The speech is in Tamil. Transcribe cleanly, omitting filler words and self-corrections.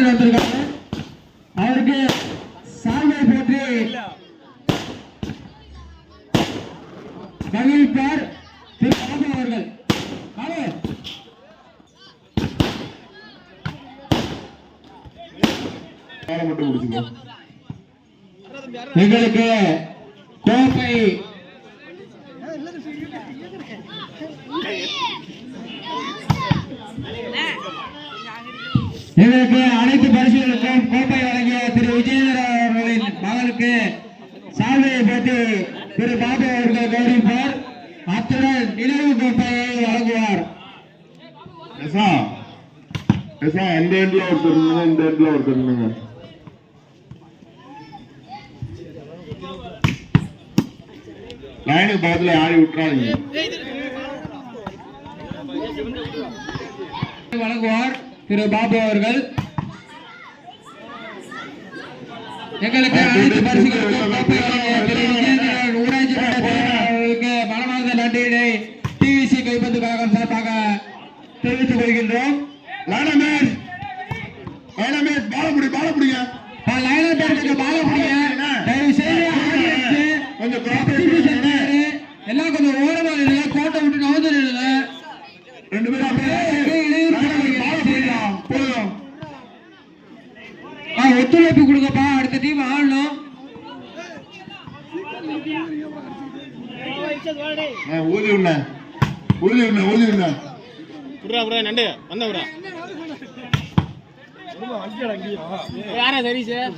விஜயேந்திரன் வந்திருக்காங்க. அவருக்கு சால்வை போட்டு மகிழ்ப்பார் திரு பாபு அவர்கள். எங்களுக்கு கோப்பை எங்களுக்கு அனைத்து பரிசுகளுக்கும் கோப்பை வழங்கிய திரு விஜயேந்திரன் அவர்களின் மகளுக்கு சால்வையை போட்டு திரு பாபு அவர்கள் கௌரவிப்பார். அத்துடன் நினைவு கோப்பையை வழங்குவார். இந்த எண்ட்ல ஒருத்தர், இந்த எண்ட்ல ஒருத்தர். லைனுக்கு பக்கத்துல ஆடி விட்டுறாதீங்க. வழங்குவார் திரு பாபு அவர்கள். எங்களுக்கு அனைத்து பரிசுகளுக்கும் கோப்பை வழங்கிய திரு விஜயேந்திரன் ஊராட்சி மன்ற அவர்களுக்கு மனமார்ந்த நன்றியினை டிவிசி கைப்பந்து கழகம் சார்பாக தெரிவித்துக் கொள்கின்றோம். எல்லாம் கொஞ்சம் ஓரமா இல்ல, கோட்டை விட்டு நவந்து இல்ல, ரெண்டு பேரும் ஒத்துழைப்பு கொடுங்கப்பா. அடுத்த டீம் ஆடணும். ஊதி உண்ண ஊதி உண்ண ஊதி உண்ண நண்டு வந்த யாரா சரி சார்